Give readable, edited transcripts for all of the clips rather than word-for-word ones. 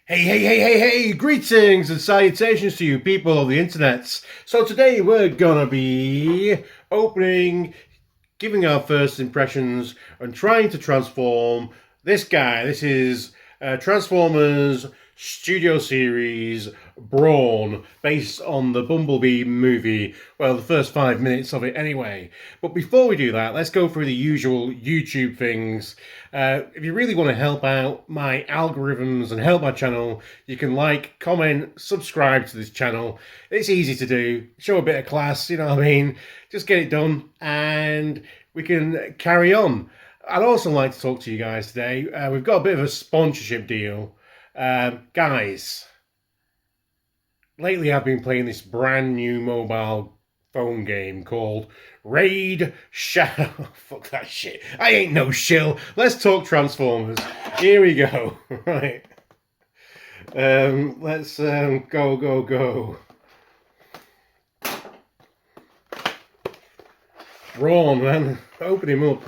Hey, greetings and salutations to you people of the internet. So today we're gonna be giving our first impressions and trying to transform this guy. This is Transformers Studio Series Brawn, based on the Bumblebee movie. Well, the first 5 minutes of it anyway. But before we do that, let's go through the usual YouTube things. If you really want to help out my algorithms and help my channel, you can like, comment, subscribe to this channel. It's easy to do. Show a bit of class, you know what I mean? Just get it done and we can carry on. I'd also like to talk to you guys today. We've got a bit of a sponsorship deal. Guys, lately I've been playing this brand new mobile phone game called Raid Shadow. Fuck that shit. I ain't no shill. Let's talk Transformers. Here we go. Right. Let's go. Brawn, man. Open him up.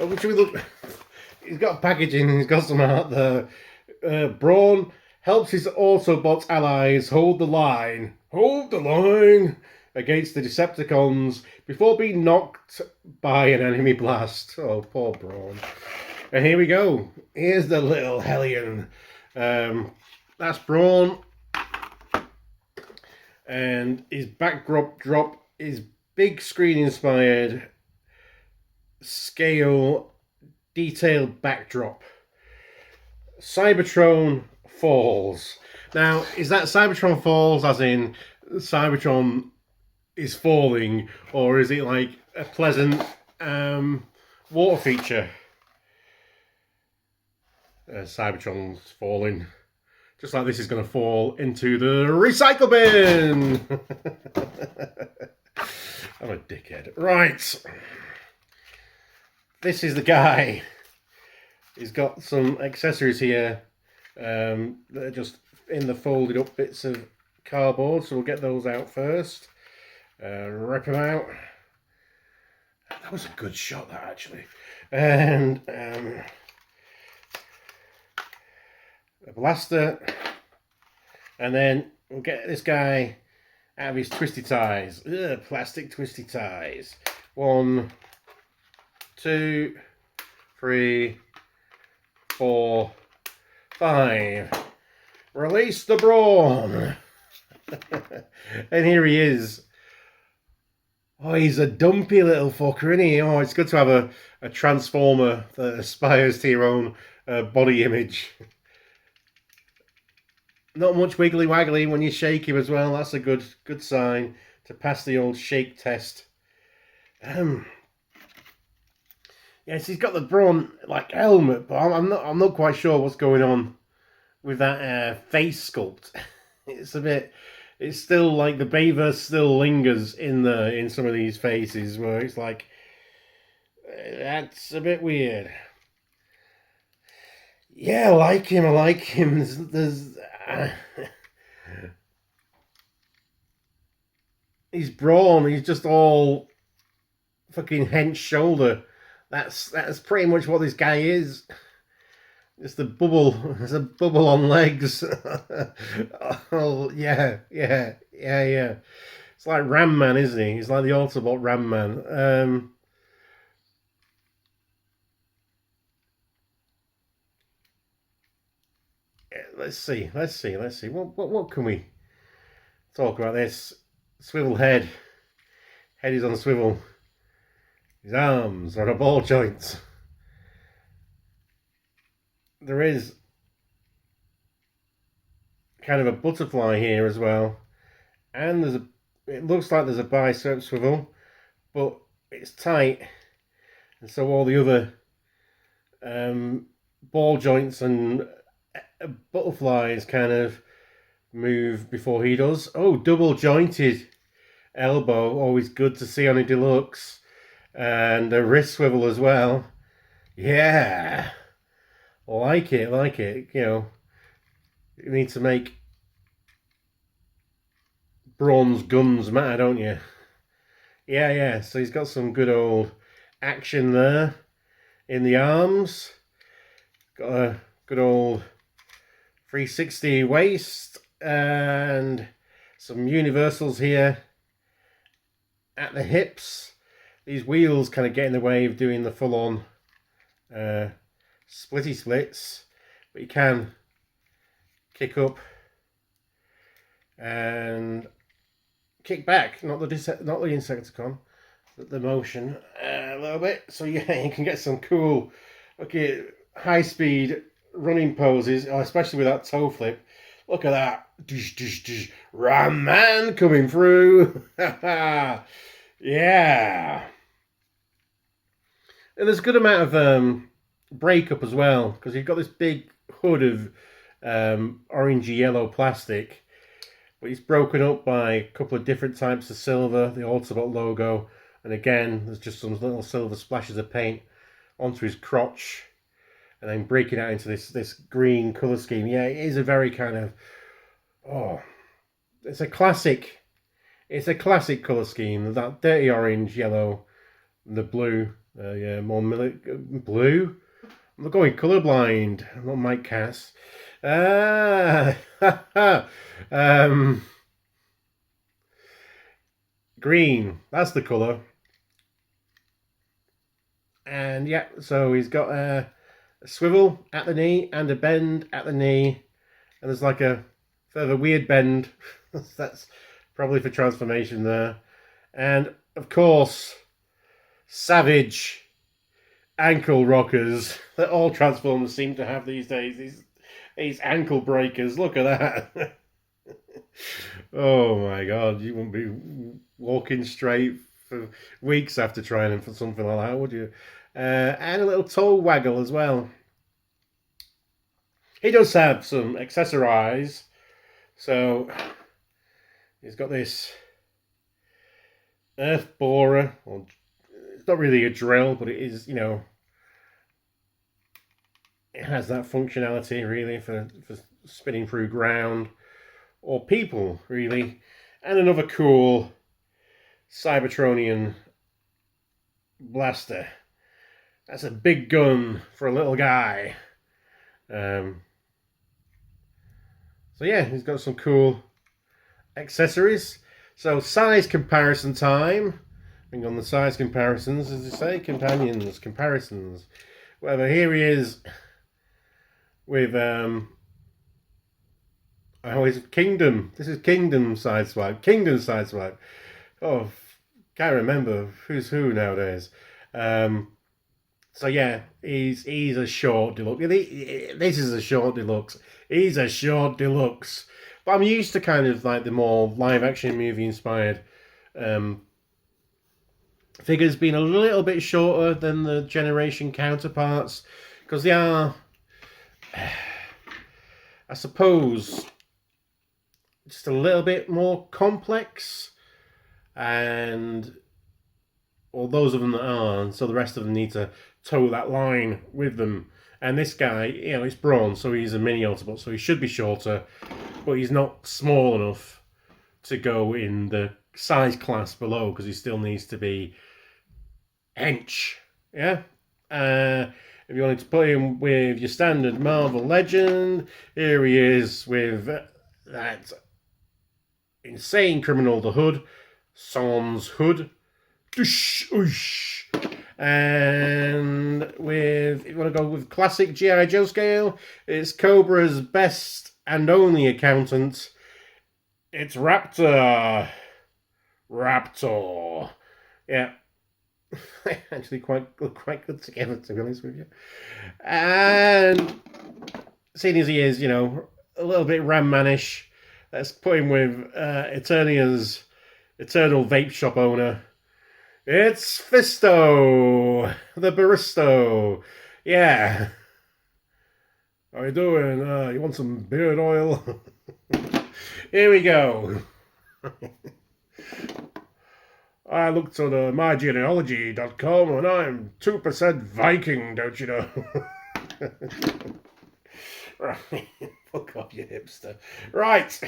Oh, should we look? He's got packaging. He's got some art there. Brawn helps his Autobots allies hold the line against the Decepticons before being knocked by an enemy blast. Oh, poor Brawn. And here we go. Here's the little hellion. That's Brawn. And his backdrop is big screen inspired scale detailed backdrop. Cybertron falls. Now, is that Cybertron falls as in Cybertron is falling, or is it like a pleasant water feature? Cybertron's falling. Just like this is going to fall into the recycle bin. I'm a dickhead. Right. This is the guy. He's got some accessories here that are just in the folded up bits of cardboard, so we'll get those out first. Rip them out. That was a good shot, that actually. And a blaster. And then we'll get this guy out of his twisty ties. Ugh, plastic twisty ties. 1, 2, 3, 4, 5. Release the Brawn. And here he is. Oh, he's a dumpy little fucker, isn't he? Oh, it's good to have a transformer that aspires to your own body image. Not much wiggly waggly when you shake him as well. That's a good sign to pass the old shake test. Yes, he's got the Brawn like helmet, but I'm not quite sure what's going on with that face sculpt. It's still like the Bayverse still lingers in some of these faces where it's like that's a bit weird. Yeah, I like him. He's Brawn. He's just all fucking hench shoulder. That's pretty much what this guy is. It's the bubble. There's a bubble on legs. Oh yeah. It's like Ram Man, isn't he? He's like the Autobot Ram Man. Let's see. What can we talk about this? Swivel head. Head is on a swivel. His arms are a ball joint. There is kind of a butterfly here as well. And it looks like there's a bicep swivel, but it's tight. And so all the other ball joints and butterflies kind of move before he does. Oh, double jointed elbow, always good to see on a deluxe. And a wrist swivel as well. Yeah, like it. You know, you need to make Brawn's guns matter, don't you? Yeah. So he's got some good old action there in the arms. Got a good old 360 waist and some universals here at the hips. These wheels kind of get in the way of doing the full-on splitty splits, but you can kick up and kick back, not the Insecticon, but the motion a little bit. So yeah, you can get some cool, high-speed running poses, especially with that toe flip. Look at that. Ram Man coming through. Yeah. And there's a good amount of breakup as well, because you've got this big hood of orangey yellow plastic, but it's broken up by a couple of different types of silver, the Autobot logo, and again, there's just some little silver splashes of paint onto his crotch, and then breaking out into this green colour scheme. Yeah, it is a very kind of, it's a classic colour scheme. That dirty orange, yellow, and the blue. More blue. I'm going colourblind. I'm not Mike Cass. Green. That's the colour. And yeah, so he's got a swivel at the knee and a bend at the knee, and there's like a further weird bend. That's probably for transformation there. And of course, savage ankle rockers that all Transformers seem to have these days. These ankle breakers. Look at that. Oh my god, you wouldn't be walking straight for weeks after trying them for something like that, would you? And a little toe waggle as well. He does have some accessorize. So he's got this earth borer. Or it's not really a drill, but it is, it has that functionality really for spinning through ground or people, really. And another cool Cybertronian blaster. That's a big gun for a little guy. So yeah, he's got some cool accessories. So size comparison time. Bring on the size comparisons, as you say, companions, comparisons. Whatever. Here he is with Kingdom. This is Kingdom Sideswipe. Kingdom Sideswipe. Oh, can't remember who's who nowadays. So yeah, he's a short deluxe. This is a short deluxe. He's a short deluxe. But I'm used to kind of like the more live action movie inspired figures being a little bit shorter than the generation counterparts, because they are, I suppose, just a little bit more complex, and those of them that aren't, so the rest of them need to toe that line with them. And this guy, it's Brawn, so he's a mini Autobot, so he should be shorter, but he's not small enough to go in the size class below, because he still needs to be hench. Yeah? If you wanted to put him with your standard Marvel legend, here he is with that insane criminal, the Hood, Sans Hood. Doosh, oosh. And if you want to go with classic G.I. Joe scale, it's Cobra's best and only accountant. It's Raptor. Yeah. Actually quite good together, to be honest with you. And seeing as he is, a little bit Ram-manish, let's put him with Eternia's eternal vape shop owner. It's Fisto, the Baristo. Yeah. How you doing? You want some beard oil? Here we go. I looked on mygenealogy.com and I'm 2% Viking, don't you know? Right. Fuck off, you hipster. Right.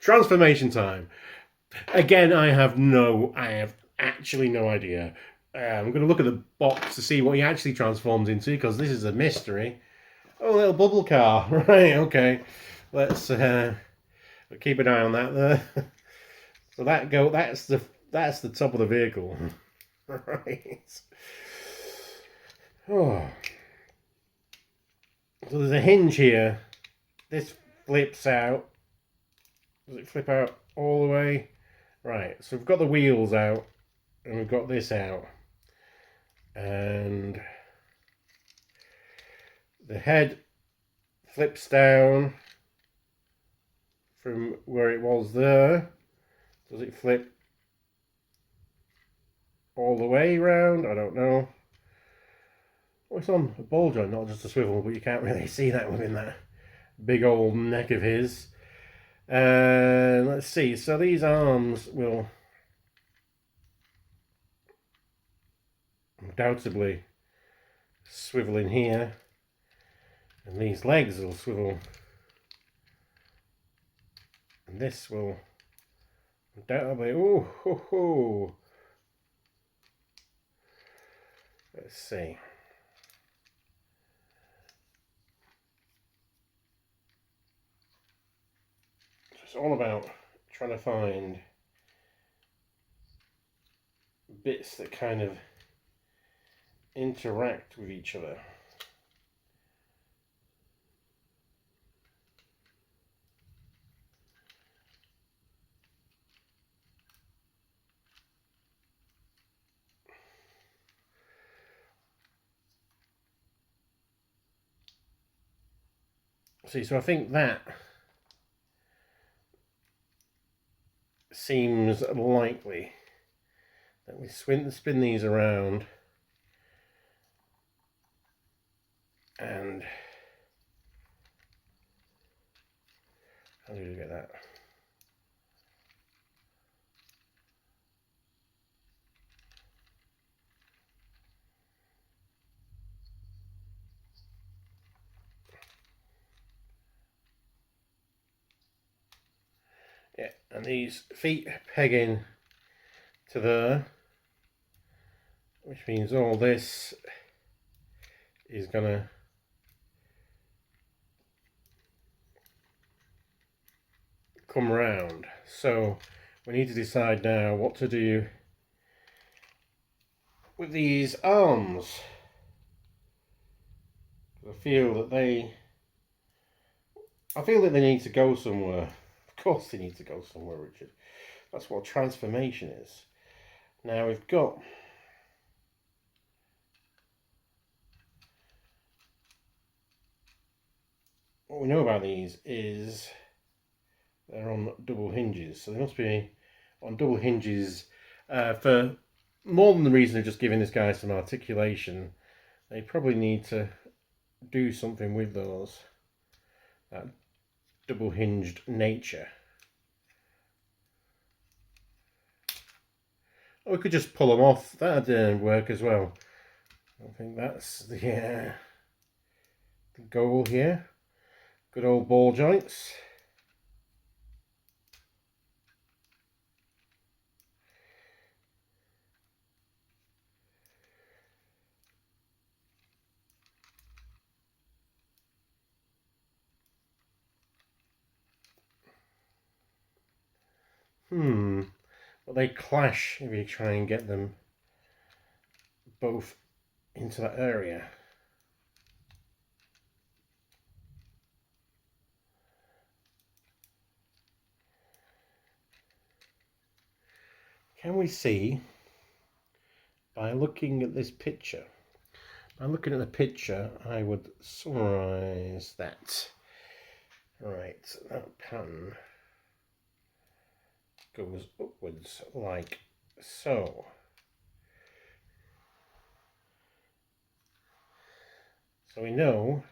Transformation time. Again, I have actually no idea. I'm going to look at the box to see what he actually transforms into, because this is a mystery. Oh, a little bubble car. Right, okay. Let's keep an eye on that there. So that's the top of the vehicle. Right. Oh. So there's a hinge here. This flips out. Does it flip out all the way? Right, so we've got the wheels out and we've got this out. And the head flips down from where it was there. Does it flip all the way round? I don't know. Oh, it's on a ball joint, not just a swivel, but you can't really see that within that big old neck of his. Let's see, so these arms will undoubtedly swivel in here, and these legs will swivel, and this will undoubtedly, oh ho ho. Let's see. It's all about trying to find bits that kind of interact with each other. See, so I think that seems likely that we spin these around and how do you get that? Yeah, and these feet peg in to there, which means all this is gonna come round. So we need to decide now what to do with these arms. I feel that they need to go somewhere. Of course they need to go somewhere, Richard. That's what transformation is. Now we've got what we know about these is they're on double hinges, so they must be on double hinges for more than the reason of just giving this guy some articulation. They probably need to do something with those, that double hinged nature. Or we could just pull them off. That'd work as well. I think that's the goal here. Good old ball joints. But they clash if you try and get them both into that area. Can we see by looking at this picture? By looking at the picture, I would summarize that. Right, that pattern goes upwards like so. So we know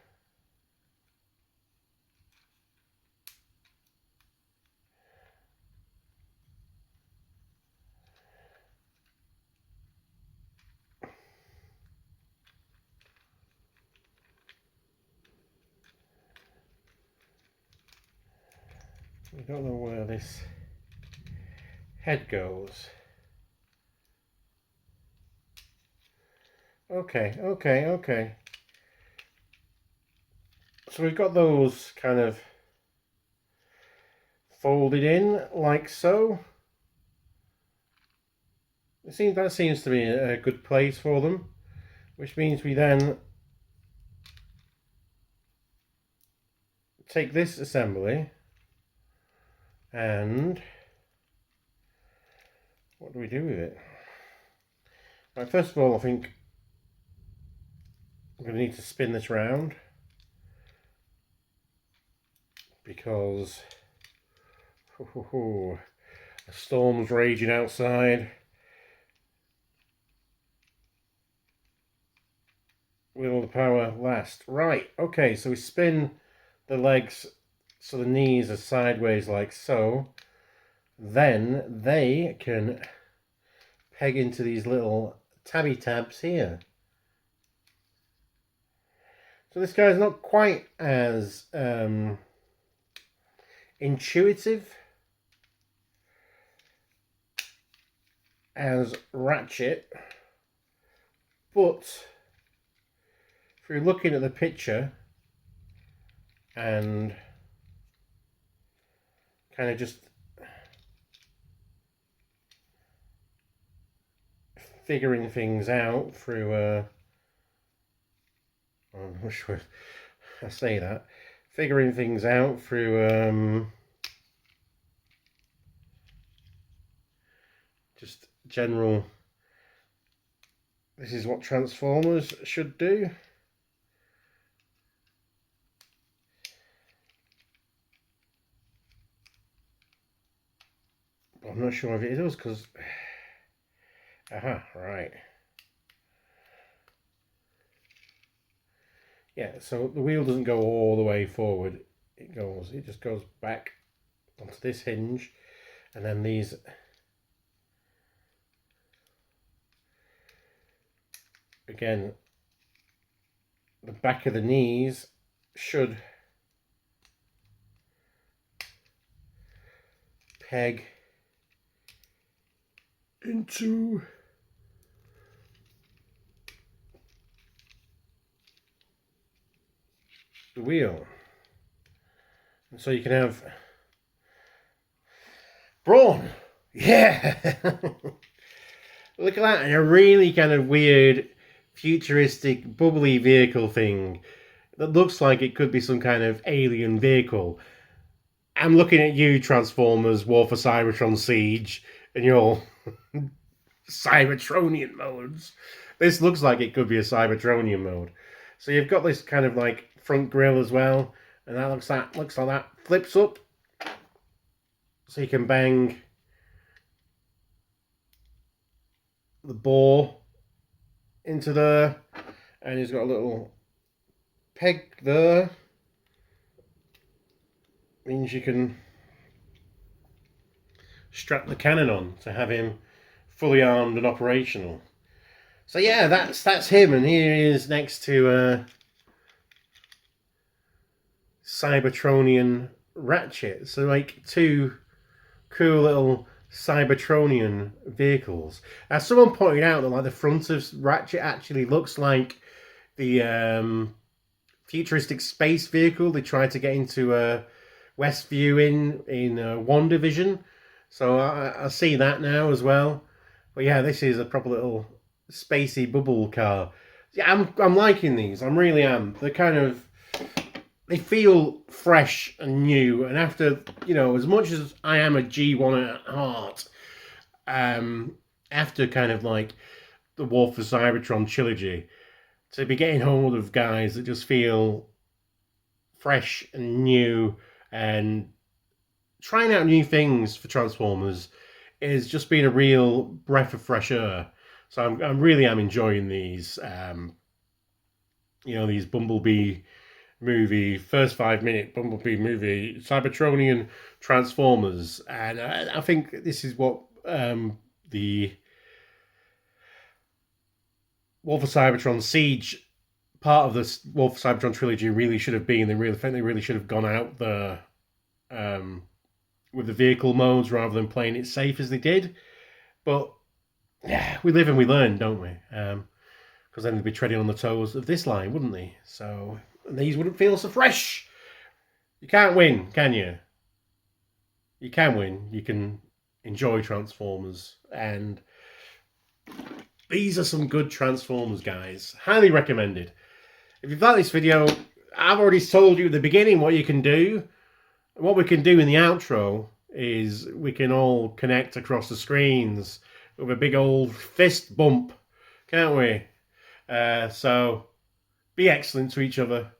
we don't know where this head goes. Okay. So we've got those kind of folded in like so. That seems to be a good place for them, which means we then take this assembly and what do we do with it? Right, first of all, I think I'm going to need to spin this round because a storm's raging outside. Will the power last? Right, okay, so we spin the legs so the knees are sideways like so. Then they can peg into these little tabby tabs here. So this guy's not quite as intuitive as Ratchet, but if you're looking at the picture and kind of just figuring things out through I'm not sure if I say that, figuring things out through just general, this is what Transformers should do. But I'm not sure if it does because right. Yeah, so the wheel doesn't go all the way forward. It just goes back onto this hinge, and then these again, the back of the knees should peg into the wheel, and so you can have Brawn. Yeah. Look at that, and a really kind of weird futuristic bubbly vehicle thing that looks like it could be some kind of alien vehicle. I'm looking at you, Transformers War for Cybertron Siege, and your Cybertronian modes. This looks like it could be a Cybertronian mode. So you've got this kind of like front grille as well, and that looks like that flips up, so you can bang the bore into there, and he's got a little peg there. Means you can strap the cannon on to have him fully armed and operational. So yeah, that's him, and here he is next to Cybertronian Ratchet. So like two cool little Cybertronian vehicles. As someone pointed out that like the front of Ratchet actually looks like the futuristic space vehicle they tried to get into Westview in WandaVision. So I see that now as well. But yeah, this is a proper little spacey bubble car. Yeah, I'm liking these. I really am. They're kind of, they feel fresh and new. And after, you know, as much as I am a G1 at heart, after kind of like the War for Cybertron trilogy, to be getting hold of guys that just feel fresh and new and trying out new things for Transformers is just been a real breath of fresh air. So I'm really enjoying these. You know, these Bumblebee movie, first 5-minute Bumblebee movie, Cybertronian Transformers, and I think this is what the War for Cybertron Siege part of this War for Cybertron trilogy really should have been. They really should have gone out there with the vehicle modes rather than playing it safe as they did. But yeah, we live and we learn, don't we? Because then they'd be treading on the toes of this line, wouldn't they? So and these wouldn't feel so fresh. You can't win, can you? You can win. You can enjoy Transformers, and these are some good Transformers, guys. Highly recommended. If you've liked this video, I've already told you at the beginning what you can do. What we can do in the outro is we can all connect across the screens with a big old fist bump, can't we? So be excellent to each other.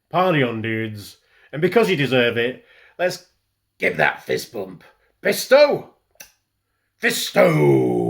Party on, dudes. And because you deserve it, let's give that fist bump. Fisto! Fisto!